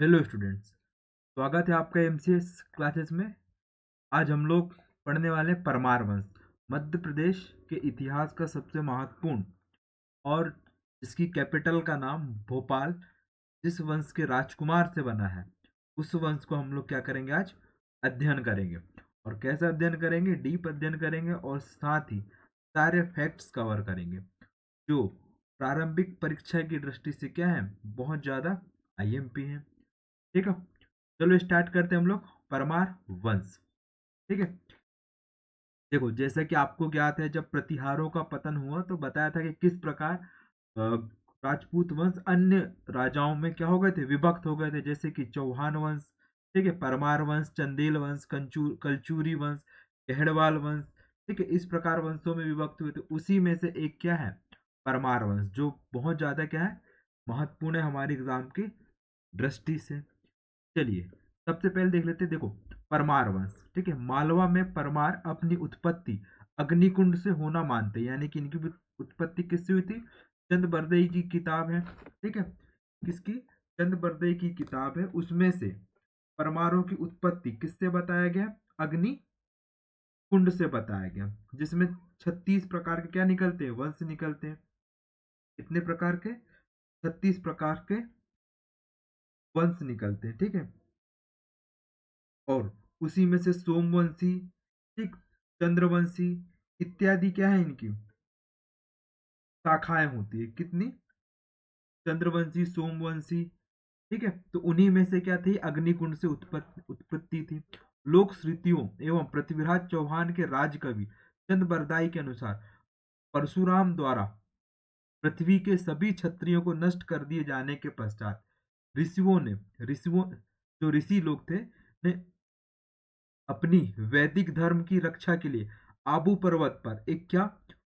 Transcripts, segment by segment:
Hello students, स्वागत है आपका एमसीएस क्लासेस में। आज हम लोग पढ़ने वाले हैं परमार वंश, मध्य प्रदेश के इतिहास का सबसे महत्वपूर्ण और जिसकी कैपिटल का नाम भोपाल, जिस वंश के राजकुमार से बना है, उस वंश को हम लोग क्या करेंगे आज अध्ययन करेंगे। और कैसे अध्ययन करेंगे? डीप अध्ययन करेंगे और साथ ही सारे फैक्ट्स कवर करेंगे जो प्रारंभिक परीक्षा की दृष्टि से क्या है, बहुत ज़्यादा आईएमपी है। ठीक है, चलो स्टार्ट करते हैं हम लोग परमार वंश। ठीक है, देखो जैसा कि आपको ज्ञात है, जब प्रतिहारों का पतन हुआ तो बताया था कि किस प्रकार राजपूत वंश अन्य राजाओं में क्या हो गए थे, विभक्त हो गए थे। जैसे कि चौहान वंश, ठीक है, परमार वंश, चंदेल वंश, कलचूरी वंश, गहड़वाल वंश। ठीक है, इस प्रकार वंशों में विभक्त हुए थे। उसी में से एक क्या है, परमार वंश, जो बहुत ज्यादा क्या है, महत्वपूर्ण है हमारे एग्जाम की दृष्टि से। चलिए सबसे पहले देख लेते हैं। देखो, परमार वंश, ठीक है, मालवा में परमार अपनी उत्पत्ति अग्निकुंड से होना मानते हैं, यानी कि इनकी उत्पत्ति किससे हुई थी? चंद बरदई की किताब है, ठीक है, किसकी? चंद बरदई की किताब है, उसमें से परमारों की उत्पत्ति किससे बताया गया? अग्नि कुंड से बताया गया, जिसमें 36 प्रकार के क्या निकलते हैं, वंश निकलते हैं। कितने प्रकार के? 36 प्रकार के वंश निकलते हैं, ठीक है। और उसी में से सोमवंशी, ठीक, चंद्रवंशी इत्यादि क्या है, इनकी शाखाएं होती है। कितनी? चंद्रवंशी, सोमवंशी, ठीक है। तो उन्हीं में से क्या थी, अग्निकुंड से उत्पत्ति थी। लोक श्रुतियों एवं पृथ्वीराज चौहान के राजकवि चंद बरदाई के अनुसार परशुराम द्वारा पृथ्वी के सभी क्षत्रियों को नष्ट कर दिए जाने के पश्चात ऋषियों जो ऋषि लोग थे ने अपनी वैदिक धर्म की रक्षा के लिए आबू पर्वत पर एक क्या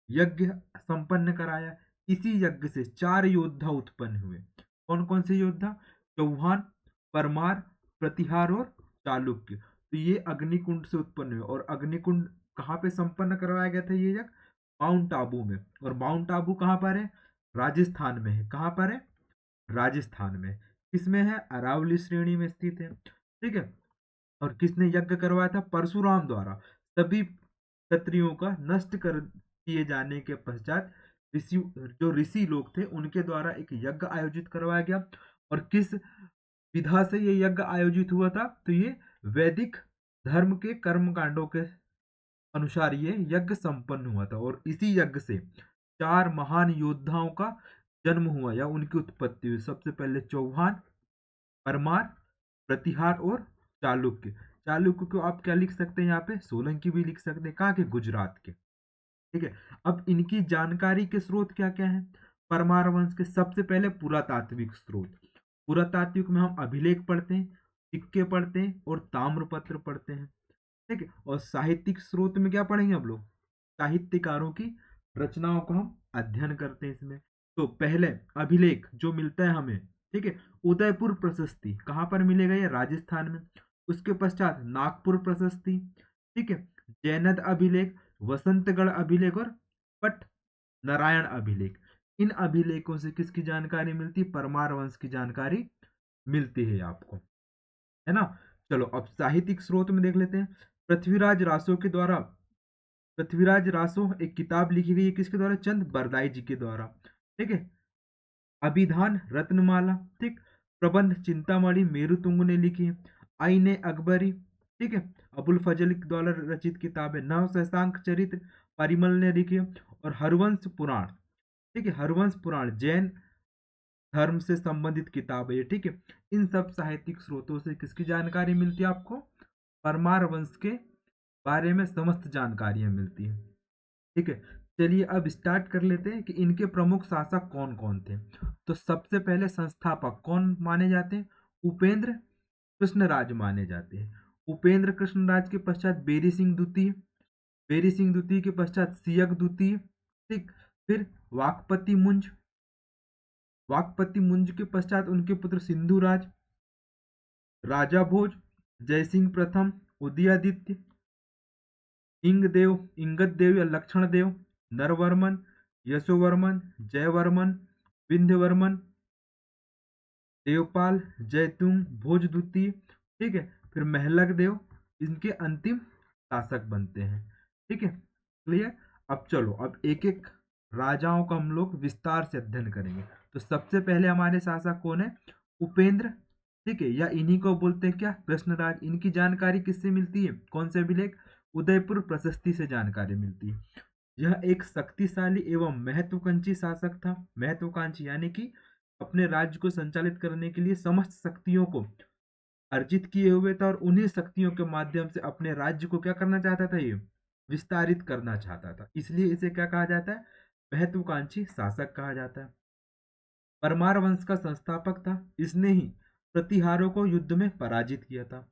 यज्ञ संपन्न कराया। इसी यज्ञ से 4 योद्धा उत्पन्न हुए। कौन कौन से योद्धा? चौहान, परमार, प्रतिहार और चालुक्य। तो ये अग्निकुंड से उत्पन्न हुए। और अग्निकुंड कहाँ पे संपन्न करवाया गया था ये यज्ञ? माउंट आबू में। और माउंट आबू कहाँ पर है? राजस्थान में है। कहाँ पर है? राजस्थान में। किसमें है? अरावली श्रेणी में स्थित है, ठीक है। और किसने यज्ञ करवाया था? परशुराम द्वारा सभी क्षत्रियों का नष्ट कर किए जाने के पश्चात ऋषि, जो ऋषि लोग थे, उनके द्वारा एक यज्ञ आयोजित करवाया गया। और किस विधा से ये यज्ञ आयोजित हुआ था? तो ये वैदिक धर्म के कर्म कांडों के अनुसार ये यज्ञ संपन्न हुआ था। और इसी यज्ञ से 4 महान योद्धाओं का जन्म हुआ या उनकी उत्पत्ति हुई। सबसे पहले चौहान, परमार, प्रतिहार और चालुक्य। चालुक्य को आप क्या लिख सकते हैं यहाँ पे? सोलंकी भी लिख सकते हैं। कहाँ के? गुजरात के, ठीक है। अब इनकी जानकारी के स्रोत क्या क्या है? परमार वंश के सबसे पहले पुरातात्विक स्रोत। पुरातात्विक में हम अभिलेख पढ़ते हैं, सिक्के पढ़ते हैं और ताम्रपत्र पढ़ते हैं, ठीक है। और साहित्यिक स्रोत में क्या पढ़ेंगे हम लोग? साहित्यकारों की रचनाओं को हम अध्ययन करते हैं इसमें। तो पहले अभिलेख जो मिलता है हमें, ठीक है, उदयपुर प्रशस्ति। कहाँ पर मिलेगा? ये राजस्थान में। उसके पश्चात नागपुर प्रशस्ति, ठीक है, जैनद अभिलेख, वसंतगढ़ अभिलेख और पट नारायण अभिलेख। इन अभिलेखों से किसकी जानकारी मिलती? परमार वंश की जानकारी मिलती है आपको, है ना। चलो अब साहित्यिक स्रोत में देख लेते हैं। पृथ्वीराज रासो के द्वारा, पृथ्वीराज रासो एक किताब लिखी गई है, किसके द्वारा? चंद बरदाई जी के द्वारा, ठीक है। अभिधान रत्नमाला, ठीक, प्रबंध चिंतामणि मेरुतुंग ने लिखी है। आईने अकबरी, ठीक है, अबुल फजल के द्वारा रचित किताब है। नव शशांक चरित्र परिमल ने लिखी है। और हरवंश पुराण, ठीक है, हरवंश पुराण जैन धर्म से संबंधित किताब है ये, ठीक है। इन सब साहित्यिक स्रोतों से किसकी जानकारी मिलती है आपको? परमार वंश के बारे में समस्त जानकारियां मिलती है, ठीक है। चलिए अब स्टार्ट कर लेते हैं कि इनके प्रमुख शासक कौन कौन थे। तो सबसे पहले संस्थापक कौन माने जाते हैं? उपेंद्र कृष्णराज माने जाते हैं। उपेंद्र कृष्णराज के पश्चात बेरी सिंह द्वितीय, बेरी सिंह द्वितीय के पश्चात सियक द्वितीय, ठीक। फिर वाकपति मुंज, वाकपति मुंज के पश्चात उनके पुत्र सिंधुराज, राजा भोज, जयसिंह प्रथम, उदयादित्य, इंगदेव, इंगद देव या लक्षण देव, नरवर्मन, यशोवर्मन, जयवर्मन, विंध्यवर्मन, देवपाल, जयतुंग, भोजदूती, ठीक है, फिर महलक देव, इनके अंतिम शासक बनते हैं। ठीक है, क्लियर। अब चलो, अब एक एक राजाओं का हम लोग विस्तार से अध्ययन करेंगे। तो सबसे पहले हमारे शासक कौन है? उपेंद्र। ठीक है, या इन्हीं को बोलते हैं क्या? कृष्णराज। इनकी जानकारी किससे मिलती है? कौन से अभिलेख? उदयपुर प्रशस्ति से जानकारी मिलती है। यह एक शक्तिशाली एवं महत्वाकांक्षी शासक था। महत्वाकांक्षी यानी कि अपने राज्य को संचालित करने के लिए समस्त शक्तियों को अर्जित किए हुए था, और उन्हीं शक्तियों के माध्यम से अपने राज्य को क्या करना चाहता था? ये विस्तारित करना चाहता था, इसलिए इसे क्या कहा जाता है? महत्वाकांक्षी शासक कहा जाता है। परमार वंश का संस्थापक था। इसने ही प्रतिहारों को युद्ध में पराजित किया था।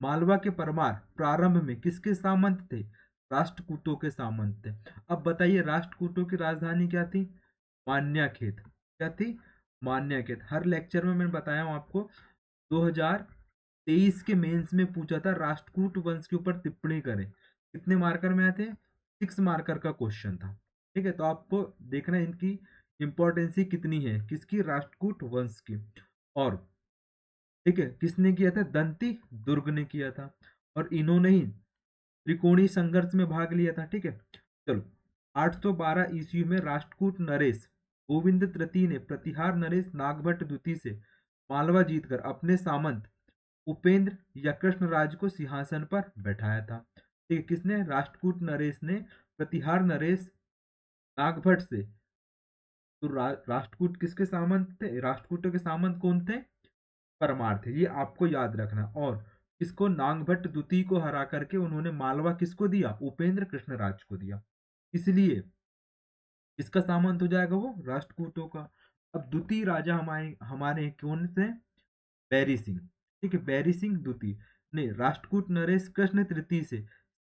मालवा के परमार प्रारंभ में किसके सामंत थे? राष्ट्रकूटों के सामंत थे। अब बताइए, राष्ट्रकूटों की राजधानी क्या थी? मान्याखेत। क्या थी? मान्याखेत। हर लेक्चर में मैंने बताया हूं आपको। 2023 के मेंस में पूछा था, राष्ट्रकूट वंश के ऊपर टिप्पणी करें। कितने मार्कर में आए थे? 6 मार्कर का क्वेश्चन था। ठीक है, तो आपको देखना है इनकी इंपॉर्टेंसी कितनी है, किसकी? राष्ट्रकूट वंश की। और ठीक है, किसने किया था? दंती दुर्ग ने किया था, और इन्होंने ही त्रिकोणीय संघर्ष में भाग लिया था। ठीक है, चलो। 812 ईस्वी में राष्ट्रकूट नरेश गोविंद तृतीय ने प्रतिहार नरेश नागभट्ट द्वितीय से मालवा जीतकर अपने सामंत उपेंद्र या कृष्णराज को सिंहासन पर बैठाया था। ठीक है, किसने? राष्ट्रकूट नरेश ने प्रतिहार नरेश नागभट्ट से। तो राष्ट्रकूट किसके सामंत थे? राष्ट्रकूटों के सामंत कौन थे? परमार थे। ये आपको याद रखना। और किसको? नागभट्ट द्वितीय को हरा करके उन्होंने मालवा किसको दिया? उपेंद्र कृष्णराज को दिया। इसलिए किसका सामंत हो जाएगा वो? राष्ट्रकूटों का। अब द्वितीय राजा हमारे हमारे कौन से? बैरी सिंह। ठीक है, बैरी सिंह द्वितीय ने राष्ट्रकूट नरेश कृष्ण तृतीय से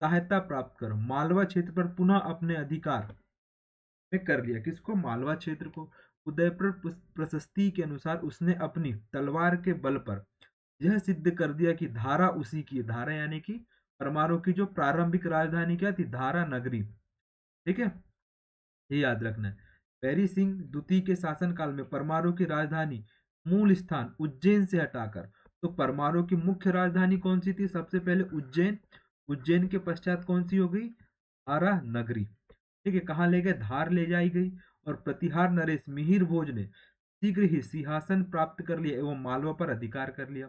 सहायता प्राप्त कर मालवा क्षेत्र पर पुनः अपने अधिकार में कर लिया। किसको? मालवा क्षेत्र को। उदयपुर प्रशस्ति के अनुसार उसने अपनी तलवार के बल पर यह सिद्ध कर दिया कि धारा उसी की। धारा यानी कि परमाणु की जो प्रारंभिक राजधानी क्या थी? धारा नगरी। ठीक है, ये याद रखना है। बैरी सिंह द्वितीय के शासनकाल में परमाणु की राजधानी मूल स्थान उज्जैन से हटाकर, तो परमाणु की मुख्य राजधानी कौन सी थी? सबसे पहले उज्जैन। उज्जैन के पश्चात कौन सी हो गई? धारा नगरी। ठीक है, कहाँ ले गए? धार ले जाई गई। और प्रतिहार नरेश मिहिर भोज ने शीघ्र ही सिंहासन प्राप्त कर लिया एवं मालवा पर अधिकार कर लिया।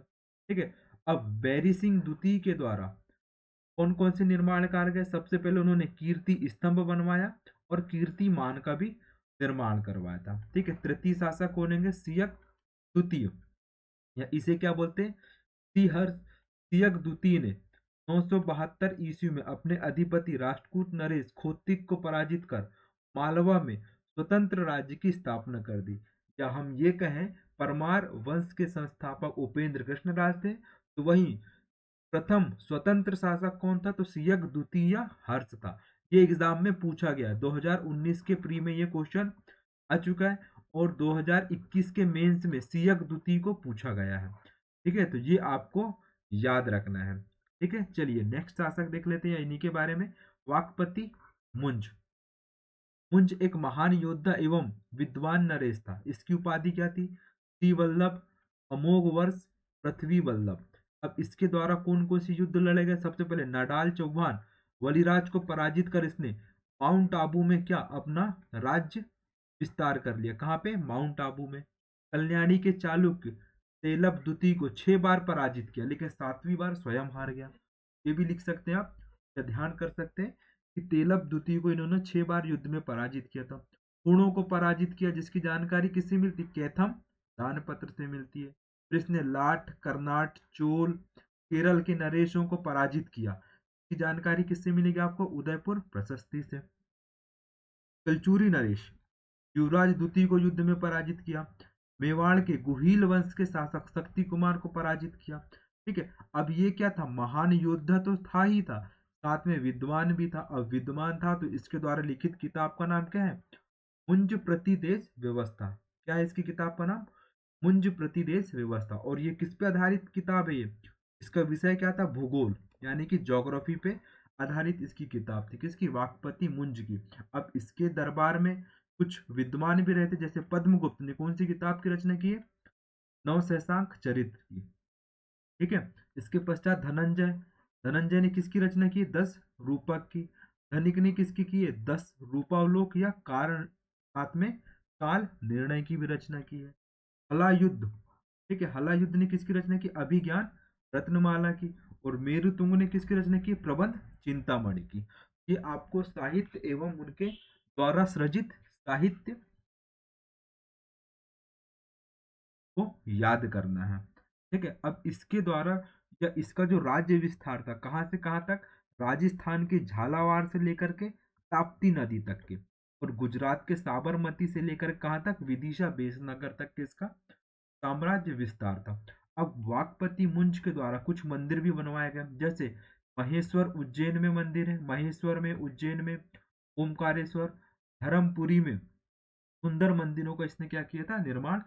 ठीक है, अब बैरी सिंह द्वितीय के द्वारा कौन कौन से निर्माण कार्य गए? सबसे पहले उन्होंने कीर्ति स्तंभ बनवाया और कीर्तिमान का भी निर्माण करवाया था। ठीक है, तृतीय शासक कौन होंगे? सियक द्वितीय, या इसे क्या बोलते हैं? सियक द्वितीय ने 972 ईस्वी में अपने अधिपति राष्ट्रकूट नरेश खोतिक को पराजित कर मालवा में स्वतंत्र राज्य की स्थापना कर दी। या हम ये कहें, परमार वंश के संस्थापक उपेंद्र कृष्णराज थे, तो वहीं प्रथम स्वतंत्र शासक कौन था? तो सियक द्वितीय हर्ष था। ये एग्जाम में पूछा गया। 2019 के प्री में ये क्वेश्चन आ चुका है, और 2021 के मेंस में सियक द्वितीय को पूछा गया है। ठीक है, तो ये आपको याद रखना है। ठीक है, चलिए नेक्स्ट शासक देख लेते हैं इन्हीं के बारे में। वाकपति मुंज। मुंज एक महान योद्धा एवं विद्वान नरेश था। इसकी उपाधि क्या थी? श्री वल्लभ, अमोघ वर्ष, पृथ्वी वल्लभ। अब इसके द्वारा कौन कौन से युद्ध लड़े गए? सबसे पहले नडाल चौहान वलिराज को पराजित कर इसने माउंट आबू में क्या अपना राज्य विस्तार कर लिया। कहाँ पे? माउंट आबू में। कल्याणी के चालुक्य तेलप द्वितीय को 6 बार पराजित किया, लेकिन 7वीं बार स्वयं हार गया। ये भी लिख सकते हैं आप, या ध्यान कर सकते हैं कि तेलप द्वितीय को इन्होंने 6 बार युद्ध में पराजित किया था। हुणों को पराजित किया, जिसकी जानकारी किससे मिलती? कैथम दानपत्र से मिलती है। फिर इसने लाट, कर्नाट, चोल, केरल के नरेशों को पराजित किया। इसकी जानकारी किससे मिलेगी आपको? उदयपुर प्रशस्ति से। कलचूरी नरेश युवराज द्वितीय को युद्ध में पराजित किया। मेवाड़ के गुहिल वंश के शासक शक्ति कुमार को पराजित किया। ठीक है, अब ये क्या था? महान योद्धा तो था ही था, साथ में विद्वान भी था। अब विद्वान था तो इसके द्वारा लिखित किताब का नाम क्या है? मुंज प्रतिदेश व्यवस्था। क्या है इसकी किताब का नाम? मुंज प्रतिदेश व्यवस्था। और ये किस पे आधारित किताब है? ये इसका विषय क्या था? भूगोल, यानी कि ज्योग्राफी पे आधारित इसकी किताब थी। किसकी? वाकपति मुंज की। अब इसके दरबार में कुछ विद्वान भी रहते, जैसे पद्मगुप्त ने कौन सी किताब की रचना की है? नवशशांक चरित्र की। ठीक है। इसके पश्चात धनंजय, धनंजय ने किसकी रचना की? 10 रूपक की। धनिक ने किसकी की है? 10 रूपावलोक या कारण, साथ में काल निर्णय की भी रचना की है। हलायुद्ध, ठीक है, हलायुद्ध ने किसकी रचना की? अभिज्ञान रत्नमाला की। और मेरुतुंग ने किसकी रचना की? प्रबंध चिंतामणि की। ये आपको साहित्य एवं उनके द्वारा सृजित साहित्य को याद करना है। ठीक है। अब इसके द्वारा, या इसका जो राज्य विस्तार था, कहाँ से कहाँ तक? राजस्थान के झालावाड़ से लेकर के ताप्ती नदी तक के, और गुजरात के साबरमती से लेकर कहाँ तक? विदिशा बेसनगर तक के इसका साम्राज्य विस्तार था। अब वाकपति मुंज के द्वारा कुछ मंदिर भी बनवाए गए, जैसे महेश्वर उज्जैन में मंदिर है, महेश्वर में, उज्जैन में, ओमकारेश्वर, धर्मपुरी में सुंदर मंदिरों का इसने क्या किया था? निर्माण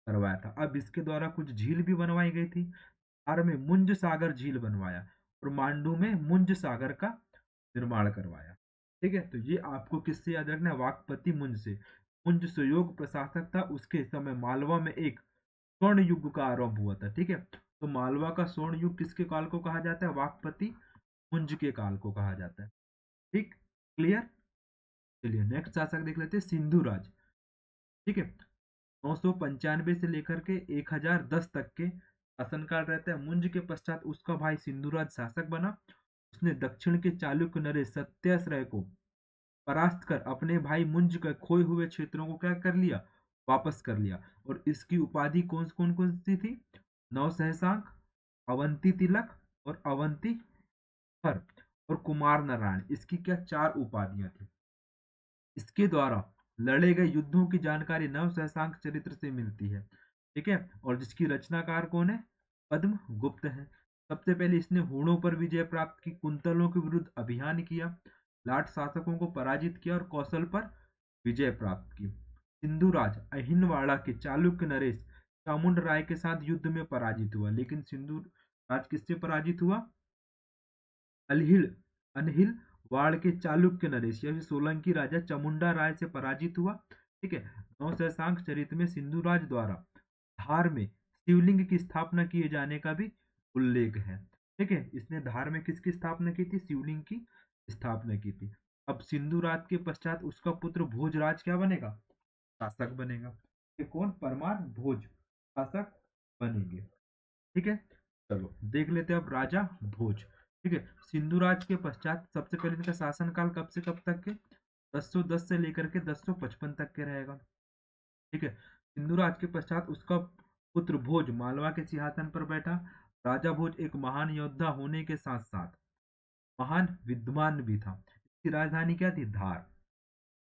करवाया था। अब इसके द्वारा कुछ झील भी बनवाई गई थी। धार में मुंज सागर झील बनवाया, और मांडू में मुंज सागर का निर्माण करवाया। ठीक है। तो ये आपको किससे याद रखना है? वाकपति मुंज से। मुंज सुयोग प्रशासक था, उसके समय मालवा में एक स्वर्ण युग का आरंभ हुआ था। ठीक है। तो मालवा का स्वर्ण युग किसके काल को कहा जाता है? वाकपति मुंज के काल को कहा जाता है। ठीक, क्लियर। चलिए नेक्स्ट शासक देख लेते हैं, सिंधु राज। ठीक है। 995 से लेकर के 1010 तक के शासनकाल रहता है। मुंज के पश्चात उसका भाई सिंधुराज शासक बना। उसने दक्षिण के चालुक्य नरेश सत्याश्रय को परास्त कर अपने भाई मुंज के खोए हुए क्षेत्रों को क्या कर लिया? वापस कर लिया। और इसकी उपाधि कौन सी थी? नवसहसांक, अवंती तिलक, और अवंती हर, और कुमार नारायण, इसकी क्या 4 उपाधियां थी। इसके द्वारा लड़े गए युद्धों की जानकारी नव सहसांक चरित्र से मिलती है। ठीक है। और जिसकी रचनाकार कौन है? पद्म गुप्त है। सबसे पहले इसने हूणों पर विजय प्राप्त की, कुंतलों के विरुद्ध अभियान किया, लाट शासकों को पराजित किया, और कौशल पर विजय प्राप्त की। सिंधुराज अहिनवाड़ा के चालुक्य नरेश चामुंड राय के साथ युद्ध में पराजित हुआ। लेकिन सिंधु राज किससे पराजित हुआ? अलहिल अनहिल वाड़ के चालुक्य नरेश या सोलंकी राजा चामुंडा राय से पराजित हुआ। ठीक है। नवशशांक चरित्र में सिंधुराज द्वारा धार में शिवलिंग की स्थापना किए जाने का भी उल्लेख है। ठीक है। इसने धार में किसकी स्थापना की थी? शिवलिंग की स्थापना की थी। अब सिंधुराज के पश्चात उसका पुत्र भोजराज क्या बनेगा? शासक बनेगा। ये कौन? परमार भोज शासक बनेंगे। ठीक है। चलो देख लेते हैं अब राजा भोज। ठीक है। सिंधुराज के पश्चात सबसे पहले इनका शासनकाल कब से कब तक के? 1010 से लेकर के 1055 तक के रहेगा। ठीक है। सिंधुराज के पश्चात उसका पुत्र भोज मालवा के सिंहासन पर बैठा। राजा भोज एक महान योद्धा होने के साथ साथ महान विद्वान भी था। इसकी राजधानी क्या थी? धार।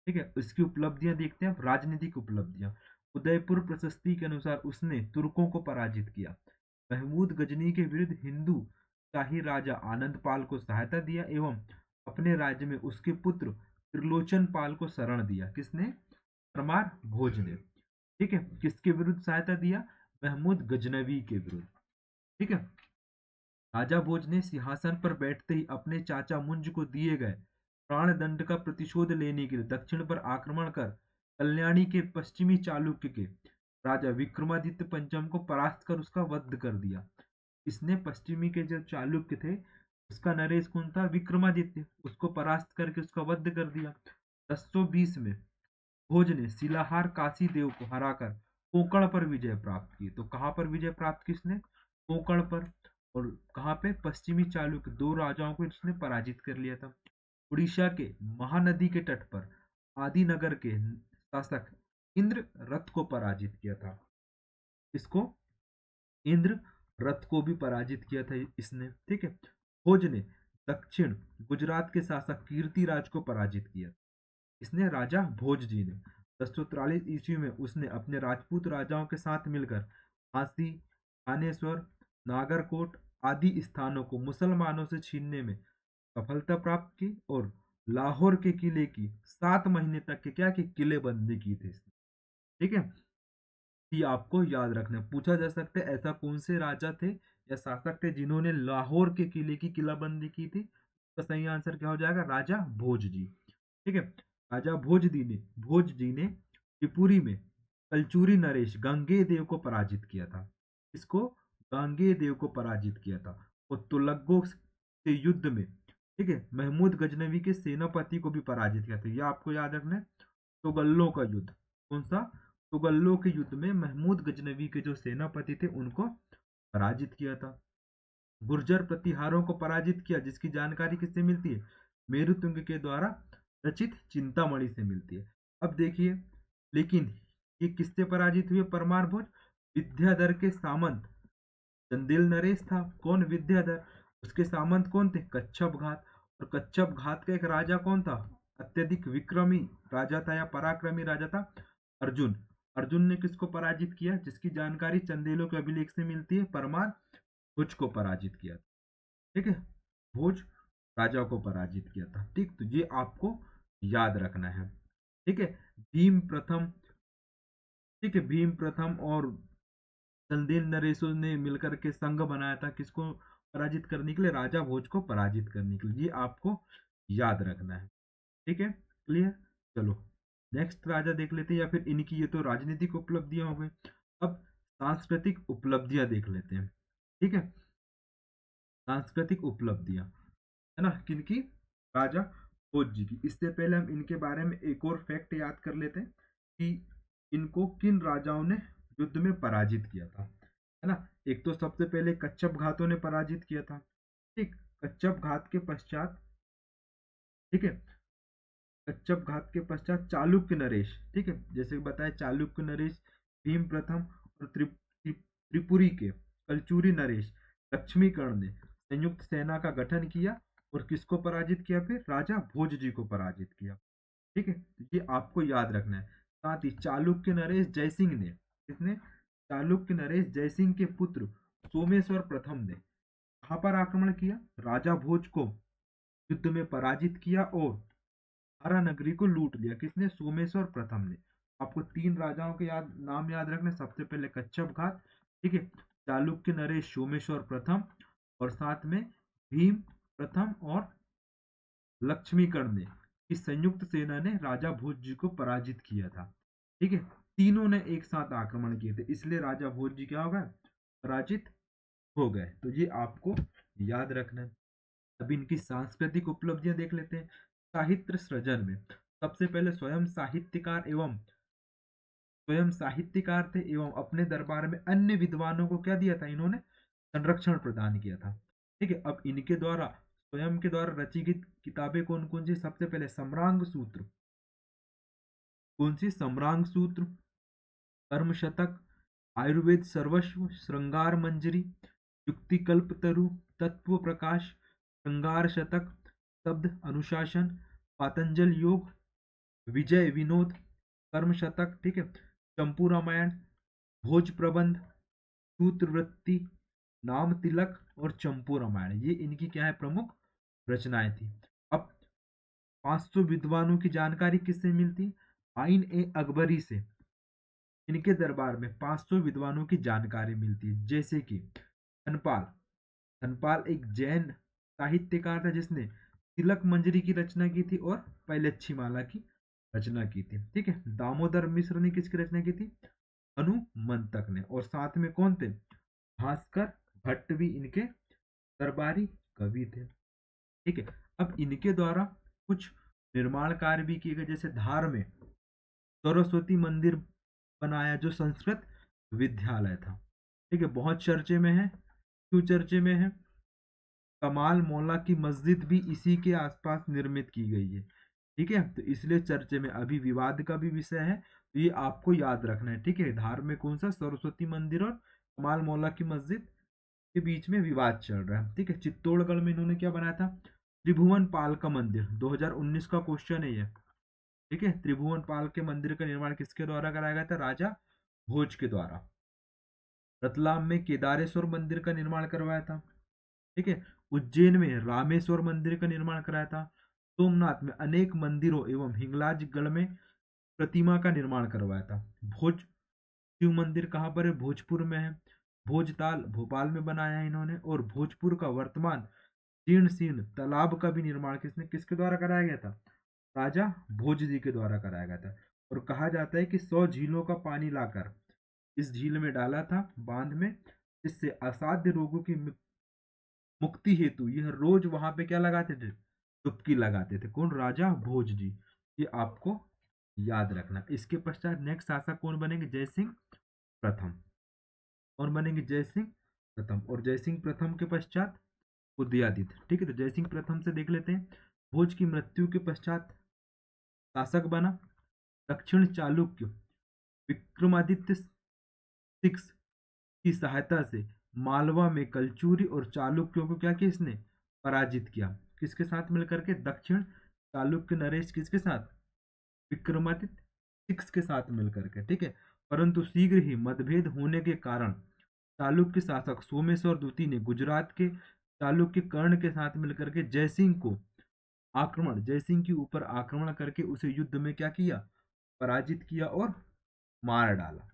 ठीक है। इसकी उपलब्धियां देखते हैं, राजनीतिक उपलब्धियां। उदयपुर प्रशस्ति के अनुसार उसने तुर्कों को पराजित किया, महमूद गजनी के विरुद्ध हिंदू शाही राजा आनंद पाल को सहायता दिया, एवं अपने राज्य में उसके पुत्र त्रिलोचन पाल को शरण दिया। किसने? परमार भोज ने। ठीक है। किसके विरुद्ध सहायता दिया? महमूद गजनवी के विरुद्ध। ठीक है। राजा भोज ने सिंहासन पर बैठते ही अपने चाचा मुंज को दिए गए प्राण दंड का प्रतिशोध लेने के लिए दक्षिण पर आक्रमण कर कल्याणी के पश्चिमी चालुक्य के राजा विक्रमादित्य पंचम को परास्त कर उसका वध कर दिया। इसने पश्चिमी के जो चालुक्य थे, उसका नरेश कौन था? विक्रमादित्य, उसको परास्त करके उसका वध कर दिया। 1020 में भोज ने शिलाहार काशी देव को हराकर कोंकण पर विजय प्राप्त की। तो कहां पर विजय प्राप्त की इसने? कोंकण पर। और कहां पे? पश्चिमी चालुक्य 2 राजाओं को इसने पराजित कर लिया था। उड़ीसा के महानदी के तट पर आदिनगर के शासक इंद्र रथ को पराजित किया था। इसको इंद्र रथ को भी पराजित किया था इसने। ठीक है। भोज ने दक्षिण गुजरात के शासक कीर्तिराज को पराजित किया। इसने राजा भोज जी ने 1043 ईस्वी में उसने अपने राजपूत राजाओं के साथ मिलकर झांसी, थानेश्वर, नागरकोट आदि स्थानों को मुसलमानों से छीनने में सफलता प्राप्त की, और लाहौर के किले की 7 महीने तक के क्या की किलेबंदी की थी इसने। ठीक है। ये आपको याद रखना है। पूछा जा सकता है ऐसा कौन से राजा थे या शासक थे जिन्होंने लाहौर के किले की किलाबंदी की थी? तो सही आंसर क्या हो जाएगा? राजा भोज जी। ठीक है। राजा भोज जी ने त्रिपुरी में कलचूरी नरेश गंगे देव को पराजित किया था। इसको गांगेय देव को पराजित किया था। और तुगलकों से युद्ध में, ठीक है, महमूद गजनवी के सेनापति को भी पराजित किया था। ये आपको याद रखना है। तुगल्लों का युद्ध, कौन सा? तुगल्लों के युद्ध में महमूद गजनवी के जो सेनापति थे उनको पराजित किया था। गुर्जर प्रतिहारों को पराजित किया, जिसकी जानकारी किससे मिलती है? मेरुतुंग के द्वारा रचित चिंतामणि से मिलती है। अब देखिए, लेकिन ये किससे पराजित हुए परमार भोज? विद्याधर के सामंत चंदेल नरेश था। कौन? विद्याधर। उसके सामंत कौन थे? कच्छप घात। और कच्छप घात का एक राजा कौन था? अत्यधिक विक्रमी राजा था या पराक्रमी राजा था? अर्जुन। अर्जुन ने किसको पराजित किया? जिसकी जानकारी चंदेलों के अभिलेख से मिलती है, परमार भोज को पराजित किया। ठीक है, भोज राजा को पराजित किया था। ठीक, तो ये आपको याद रखना है। ठीक है, भीम प्रथम, ठीक है, भीम प्रथम और चंदेल नरेशों ने मिलकर के संघ बनाया था, किसको पराजित करने के लिए? राजा भोज को पराजित करने के लिए। ये आपको याद रखना है। ठीक है, क्लियर? चलो नेक्स्ट राजा देख लेते हैं, या फिर इनकी, ये तो राजनीतिक उपलब्धियां हो गई। अब सांस्कृतिक उपलब्धियां देख लेते हैं। ठीक है, सांस्कृतिक उपलब्धियां है ना, किनकी? राजा भोज जी की। इससे पहले हम इनके बारे में एक और फैक्ट याद कर लेते हैं कि इनको किन राजाओं ने युद्ध में पराजित किया था, है ना। एक तो सबसे पहले कच्छप घातों ने पराजित किया था। ठीक, कच्छप घात के पश्चात, ठीक है, कच्छप घात के पश्चात चालुक्य नरेश, ठीक है, जैसे बताया चालुक्य नरेश, भीम प्रथम और त्रिपुरी के कलचुरी नरेश लक्ष्मीकर्ण ने संयुक्त सेना का गठन किया और किसको पराजित किया? फिर राजा भोज जी को पराजित किया। ठीक है, तो ये आपको याद रखना है। साथ ही चालुक्य नरेश जयसिंह ने, किसने? चालुक्य नरेश जयसिंह के पुत्र सोमेश्वर प्रथम ने कहां पर आक्रमण किया? राजा भोज को युद्ध में पराजित किया और आरा नगरी को लूट लिया। किसने? सोमेश्वर प्रथम ने। आपको तीन राजाओं के नाम याद रखने। सबसे पहले कच्छप घात, ठीक है, चालुक्य नरेश सोमेश्वर प्रथम, और साथ में भीम प्रथम और लक्ष्मीकर्ण ने, इस संयुक्त सेना ने राजा भोज जी को पराजित किया था। ठीक है, तीनों ने एक साथ आक्रमण किए थे, इसलिए राजा भोज जी क्या हो गए? पराजित हो गए। तो ये आपको याद रखना है। अब इनकी सांस्कृतिक उपलब्धियां देख लेते हैं। साहित्य सृजन में सबसे पहले स्वयं साहित्यकार थे एवं अपने दरबार में अन्य विद्वानों को क्या दिया था? इन्होंने संरक्षण प्रदान किया था। ठीक है, अब इनके द्वारा, स्वयं के द्वारा रची गई किताबें कौन कौन सी? सबसे पहले सम्रांग सूत्र। कौन सी? सम्रांग सूत्र, कर्म शतक, आयुर्वेद सर्वस्व, श्रृंगार मंजरी, युक्ति कल्प तरु, तत्व प्रकाश, श्रृंगार शतक, शब्द अनुशासन, पातंजल योग, विजय विनोद, कर्म शतक, ठीक है, चंपू रामायण, भोज प्रबंध, सूत्रवृत्ति, नाम तिलक और चंपू रामायण। ये इनकी क्या है? प्रमुख रचनाएं थी। अब 500 विद्वानों की जानकारी किससे मिलती? आइन ए अकबरी से। इनके दरबार में 500 विद्वानों की जानकारी मिलती है, जैसे कि धनपाल। धनपाल एक जैन साहित्यकार था जिसने तिलक मंजरी की रचना की थी और पैलच्छी माला की रचना की थी। ठीक है, दामोदर मिश्र ने किसकी रचना की थी? हनुमंतक ने। और साथ में कौन थे? भास्कर भट्ट भी इनके दरबारी कवि थे। ठीक है, अब इनके द्वारा कुछ निर्माण कार्य भी किए गए, जैसे धार में सरस्वती मंदिर बनाया जो संस्कृत विद्यालय था। ठीक है, बहुत चर्चे में है। क्यों चर्चे में है? कमाल मौला की मस्जिद भी इसी के आसपास निर्मित की गई है। ठीक है, तो इसलिए चर्चे में, अभी विवाद का भी विषय है, तो ये आपको याद रखना है। ठीक है, धार में कौन सा? सरस्वती मंदिर और कमाल मौला की मस्जिद के बीच में विवाद चल रहा है। ठीक है, चित्तौड़गढ़ में इन्होंने क्या बनाया था? त्रिभुवन पाल का मंदिर। 2019 का क्वेश्चन है ये। ठीक है, त्रिभुवन पाल के मंदिर का निर्माण किसके द्वारा कराया गया था? राजा भोज के द्वारा। रतलाम में केदारेश्वर मंदिर का निर्माण करवाया था। ठीक है, उज्जैन में रामेश्वर मंदिर का निर्माण कराया था। सोमनाथ में अनेक मंदिरों एवं हिंगलाजगढ़ में प्रतिमा का निर्माण करवाया था। भोज शिव मंदिर कहाँ पर है? भोजपुर में है। भोजताल भोपाल में बनाया है इन्होंने। और भोजपुर का वर्तमान जीर्ण शीर्ण तालाब का भी निर्माण किसके द्वारा कराया गया था? राजा भोज जी के द्वारा कराया गया था। और कहा जाता है कि 100 झीलों का पानी लाकर इस झील में डाला था, बांध में, जिससे असाध्य रोगों की मुक्ति हेतु यह रोज वहां पे क्या लगाते थे, डुबकी लगाते थे। कौन? राजा भोज जी। ये आपको याद रखना। इसके पश्चात नेक्स्ट शासक कौन बनेंगे? जयसिंह प्रथम। कौन बनेंगे? जयसिंह प्रथम। और जयसिंह प्रथम के पश्चात उदयादित्य। ठीक है, तो जयसिंह प्रथम से देख लेते हैं। भोज की मृत्यु के पश्चात शासक बना दक्षिण चालुक्य विक्रमादित्य सिक्स की सहायता से मालवा में कलचुरी और चालुक्यों को क्या किया इसने? पराजित किया। किसके साथ मिलकर के? दक्षिण चालुक्य नरेश किसके साथ? विक्रमादित्य सिक्स के साथ मिलकर के। ठीक है, परंतु शीघ्र ही मतभेद होने के कारण चालुक्य शासक सोमेश्वर द्वितीय ने गुजरात के चालुक्य कर्ण के साथ मिलकर के जयसिंह के ऊपर आक्रमण करके उसे युद्ध में क्या किया? पराजित किया और मार डाला।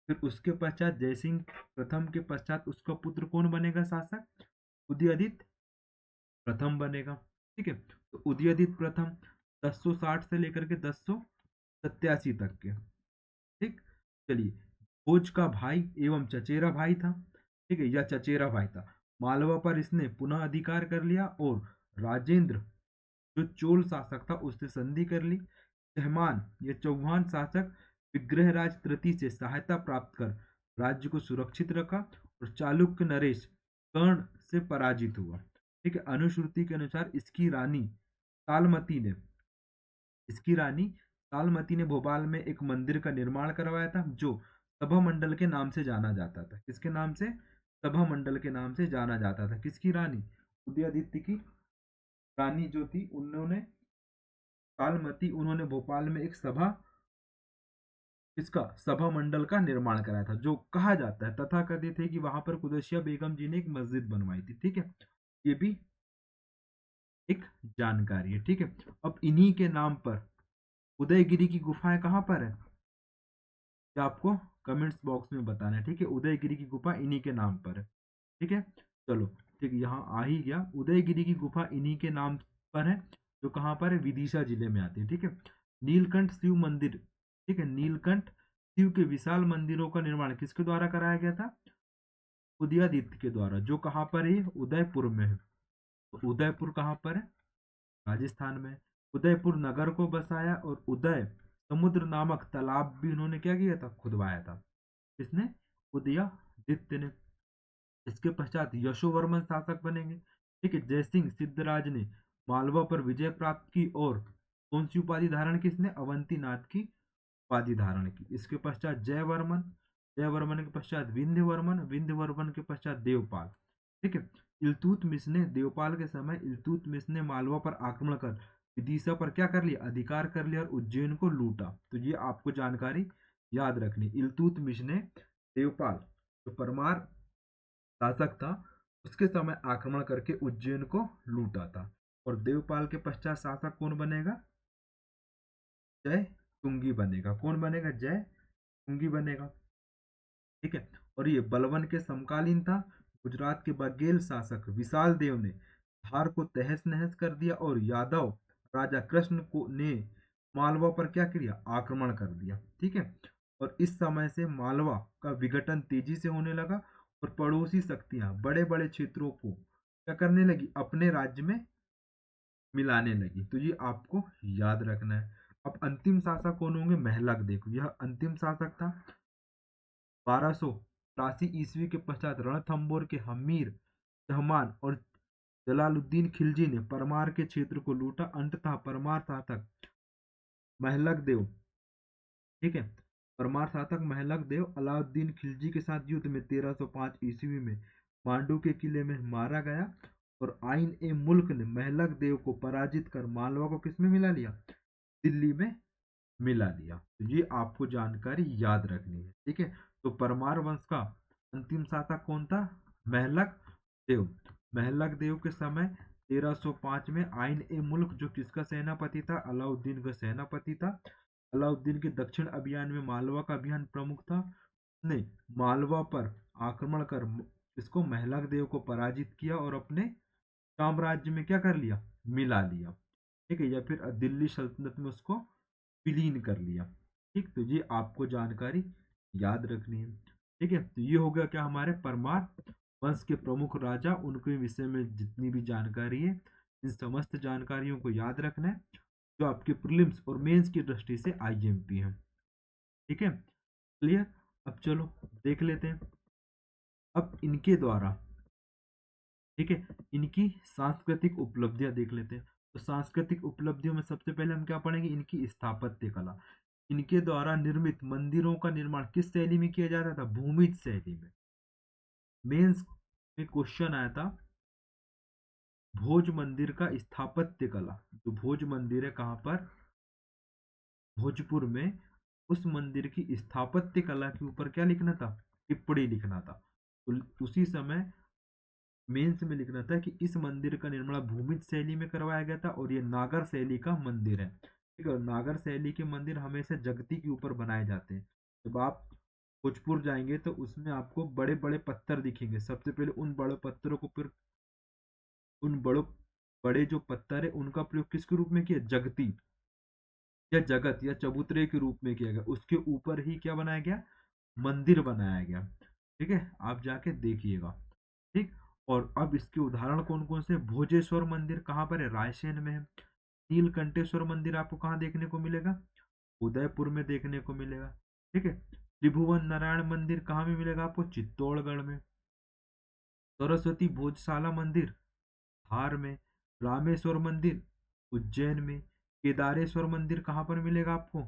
फिर उसके पश्चात जयसिंह प्रथम के पश्चात उसका पुत्र कौन बनेगा शासक? उदयादित्य प्रथम बनेगा। ठीक है, तो उदयादित्य प्रथम 1060 से लेकर के 1087 तक के। ठीक, चलिए, भोज का भाई एवं चचेरा भाई था। ठीक है, या चचेरा भाई था। मालवा पर इसने पुनः अधिकार कर लिया और राजेंद्र जो चोल शासक था उससे संधि कर ली। चहमान ये चौहान शासक विग्रहराज तृतीय से सहायता प्राप्त कर राज्य को सुरक्षित रखा और चालुक्य नरेश कर्ण से पराजित हुआ। ठीक है, अनुश्रुति के अनुसार इसकी रानी सालमती ने भोपाल में एक मंदिर का निर्माण करवाया था जो सभा मंडल के नाम से जाना जाता था। किसके नाम से? सभा मंडल के नाम से जाना जाता था। किसकी रानी? उदयादित्य की रानी जो थी उन्होंने सालमती, उन्होंने भोपाल में एक इसका सभा मंडल का निर्माण कराया था, जो कहा जाता है तथाकथित है कि वहां पर कुदसिया बेगम जी ने एक मस्जिद बनवाई थी। ठीक है, ये भी एक जानकारी है। ठीक है, अब इन्हीं के नाम पर उदयगिरी की गुफाएं कहाँ पर है, ये आपको कमेंट्स बॉक्स में बताना है। ठीक है, उदयगिरी की गुफा इन्हीं के नाम पर है। ठीक है, चलो, ठीक है, यहाँ आ ही गया। उदयगिरी की गुफा इन्हीं के नाम पर है, जो कहाँ पर है? विदिशा जिले में आती है। ठीक है, नीलकंठ शिव मंदिर। ठीक है, नीलकंठ शिव के विशाल मंदिरों का निर्माण किसके द्वारा कराया गया था? उदयादित्य के द्वारा, जो कहाँ पर है? उदयपुर में है। तो उदयपुर कहाँ पर है? राजस्थान में। उदयपुर नगर को बसाया और उदय समुद्र नामक तालाब भी उन्होंने क्या किया था? खुदवाया था। किसने? उदयादित्य ने। इसके पश्चात यशोवर्मन शासक बनेंगे। ठीक है, जयसिंह सिद्धराज ने मालवा पर विजय प्राप्त की और कौन सी उपाधि धारण की इसने? अवंतीनाथ की उपाधि धारण की। इसके पश्चात जयवर्मन के पश्चात विंध्यवर्मन के पश्चात देवपाल। ठीक है, देवपाल के समय इल्तुतमिश ने मालवा पर आक्रमण कर विदिशा पर क्या कर लिया? अधिकार कर लिया और उज्जैन को लूटा। तो ये आपको जानकारी याद रखनी। इल्तुतमिश ने देवपाल जो परमार शासक था उसके समय आक्रमण करके उज्जैन को लूटा था। और देवपाल के पश्चात शासक कौन बनेगा? जय तुंगी बनेगा। कौन बनेगा? जय तुंगी बनेगा। ठीक है, और ये बलवन के समकालीन था। गुजरात के बघेल शासक विशाल देव ने धार को तहस नहस कर दिया और यादव राजा कृष्ण को ने मालवा पर क्या किया? आक्रमण कर दिया। ठीक है, और इस समय से मालवा का विघटन तेजी से होने लगा और पड़ोसी शक्तियां बड़े बड़े क्षेत्रों को क्या करने लगी? अपने राज्य में मिलाने लगी। तो ये आपको याद रखना है। अब अंतिम शासक कौन होंगे? महलक। देखो, यह अंतिम शासक था। 1283 के पश्चात रणथंबोर के हमीर रहमान और जलालुद्दीन खिलजी ने परमार के क्षेत्र को लूटा। अंततः परमार शासक महलक देव, ठीक है, परमार शासक महलक देव अलाउद्दीन खिलजी के साथ युद्ध में 1305 ईस्वी में मांडू के किले में मारा गया और आइन ए मुल्क ने महलक देव को पराजित कर मालवा को किसमें मिला लिया? दिल्ली में मिला दिया। तो ये आपको जानकारी याद रखनी है। ठीक है, तो परमार वंश का अंतिम शासक कौन था? महलक देव। महलक देव के समय 1305 में आइन ए मुल्क जो किसका सेनापति था? अलाउद्दीन का सेनापति था। अलाउद्दीन के दक्षिण अभियान में मालवा का अभियान प्रमुख था। उसने मालवा पर आक्रमण कर इसको महलक देव को पराजित किया और अपने साम्राज्य में क्या कर लिया? मिला लिया। ठीक है, या फिर दिल्ली सल्तनत में उसको विलीन कर लिया। ठीक, तो ये आपको जानकारी याद रखनी है। ठीक है, तो ये हो गया क्या हमारे परमार वंश के प्रमुख राजा, उनके विषय में जितनी भी जानकारी है, इन समस्त जानकारियों को याद रखना है, जो आपके प्रीलिम्स और मेंस की दृष्टि से आईएमपी है। ठीक है, क्लियर। अब चलो देख लेते हैं अब इनके द्वारा, ठीक है, इनकी सांस्कृतिक उपलब्धियां देख लेते हैं। तो सांस्कृतिक उपलब्धियों में सबसे पहले हम क्या पढ़ेंगे, इनकी स्थापत्य कला। इनके द्वारा निर्मित मंदिरों का निर्माण किस शैली में किया जाता था, भूमिज शैली में। मेंस में क्वेश्चन आया था भोज मंदिर का स्थापत्य कला, जो भोज मंदिर है कहाँ पर, भोजपुर में, उस मंदिर की स्थापत्य कला के ऊपर क्या लिखना था, टिप्पणी लिखना था। तो उसी समय मेंस में लिखना था कि इस मंदिर का निर्माण भूमिज शैली में करवाया गया था और ये नागर शैली का मंदिर है। ठीक है, नागर शैली के मंदिर हमेशा जगती के ऊपर बनाए जाते हैं। जब आप भोजपुर जाएंगे तो उसमें आपको बड़े बड़े पत्थर दिखेंगे। सबसे पहले उन बड़े पत्थरों को फिर उन बड़ों बड़े जो पत्थर है उनका प्रयोग किसके रूप में किया, जगती या जगत या चबूतरे के रूप में किया गया। उसके ऊपर ही क्या बनाया गया, मंदिर बनाया गया। ठीक है, आप जाके देखिएगा। ठीक, और अब इसके उदाहरण कौन कौन से, भोजेश्वर मंदिर कहाँ पर है, रायसेन में है। नीलकंठेश्वर मंदिर आपको कहाँ देखने को मिलेगा, उदयपुर में देखने को मिलेगा। ठीक है, त्रिभुवन नारायण मंदिर कहाँ में मिलेगा आपको, चित्तौड़गढ़ में। सरस्वती भोजशाला मंदिर धार में। रामेश्वर मंदिर उज्जैन में। केदारेश्वर मंदिर कहाँ पर मिलेगा आपको,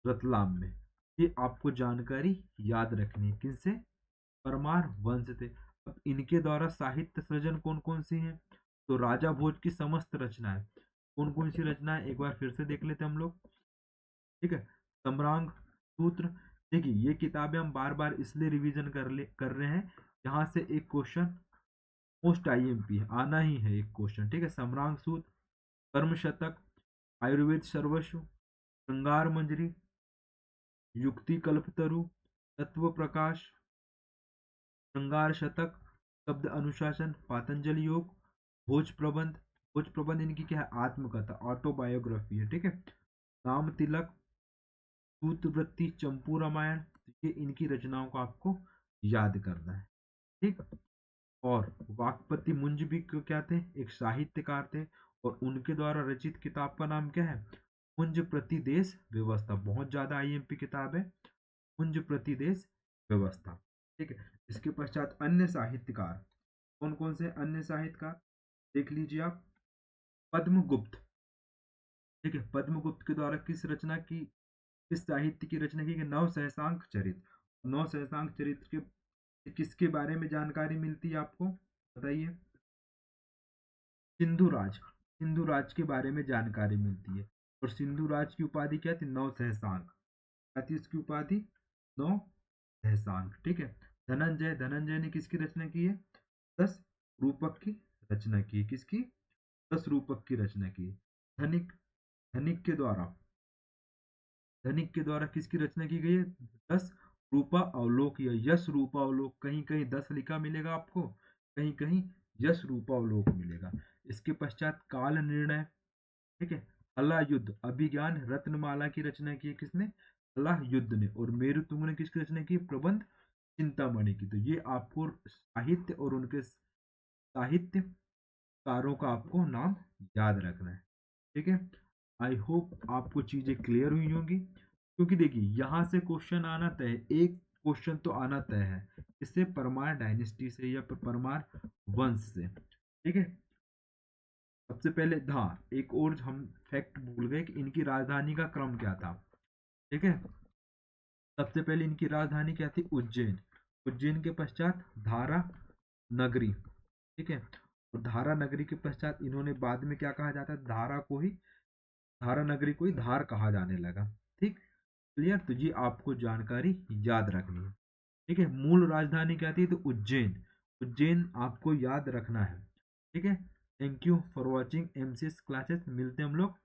रतलाम में। ये आपको जानकारी याद रखनी है, किनसे, परमार वंश थे। अब इनके द्वारा साहित्य सृजन कौन कौन सी है, तो राजा भोज की समस्त रचनाएं, कौन कौन सी रचनाएं एक बार फिर से देख लेते हैं हम लोग। ठीक है, सम्रांग सूत्र। देखिए ये किताबें हम बार बार इसलिए रिवीजन कर रहे हैं, यहाँ से एक क्वेश्चन मोस्ट आईएमपी आना ही है एक क्वेश्चन। ठीक है, सम्रांग सूत्र, कर्म शतक, आयुर्वेद सर्वस्व, श्रृंगार मंजरी, युक्ति कल्पतरु, तत्व प्रकाश, श्रृंगार शतक, शब्द अनुशासन, पातंजलि योग, भोज प्रबंध। भोज प्रबंध इनकी क्या है, आत्मकथा, ऑटोबायोग्राफी है। ठीक है, राम तिलक, सूत्रवृत्ति, चंपू रामायण। ये इनकी रचनाओं को आपको याद करना है। ठीक, और वाकपति मुंज भी क्या थे, एक साहित्यकार थे, और उनके द्वारा रचित किताब का नाम क्या है, मुंज प्रतिदेश व्यवस्था। बहुत ज्यादा आईएमपी किताब है, मुंज प्रतिदेश व्यवस्था। ठीक है, इसके पश्चात अन्य साहित्यकार कौन कौन से अन्य साहित्यकार देख लीजिए आप। पद्मगुप्त। ठीक है, पद्मगुप्त के द्वारा किस रचना की, किस साहित्य की रचना की, नव सहसांक चरित्र। नव सहसांक चरित्र के किसके बारे में जानकारी मिलती है आपको, बताइए। सिंधुराज, सिंधुराज के बारे में जानकारी मिलती है। और सिंधुराज की उपाधि क्या थी, नव सहसांक। क्या थी इसकी उपाधि, नव सहसांक। ठीक है, धनंजय, धनंजय ने किसकी रचना की है, 10 रूपक की रचना की है। किसकी, 10 रूपक की रचना की है। धनिक, धनिक के द्वारा, धनिक के द्वारा किसकी रचना की गई है, 10 रूपा अवलोक या यश रूपावलोक। कहीं कहीं 10 लिखा मिलेगा आपको, कहीं कहीं यश रूपावलोक मिलेगा। इसके पश्चात काल निर्णय। ठीक है, हला युद्ध, अभिज्ञान रत्नमाला की रचना की है किसने, हला युद्ध ने। और मेरुतुंग ने किसकी रचना की, प्रबंध चिंतामणि की। तो ये आपको साहित्य और उनके साहित्यकारों का आपको नाम याद रखना है। ठीक है, आई होप आपको चीजें क्लियर हुई होंगी। क्योंकि देखिए यहाँ से क्वेश्चन आना तय है, एक क्वेश्चन तो आना तय है, इससे परमार डायनेस्टी से या परमार वंश से। ठीक है, सबसे पहले एक और हम फैक्ट भूल गए कि इनकी राजधानी का क्रम क्या था। ठीक है, सबसे पहले इनकी राजधानी क्या थी, उज्जैन। उज्जैन के पश्चात धारा नगरी। ठीक है, और धारा नगरी के पश्चात इन्होंने बाद में क्या कहा जाता है, धारा नगरी को ही धार कहा जाने लगा। ठीक, क्लियर। तो ये आपको जानकारी याद रखनी है। ठीक है, मूल राजधानी क्या थी, तो उज्जैन। उज्जैन आपको याद रखना है। ठीक है, thank you for watching MCS classes. मिलते हैं हम लोग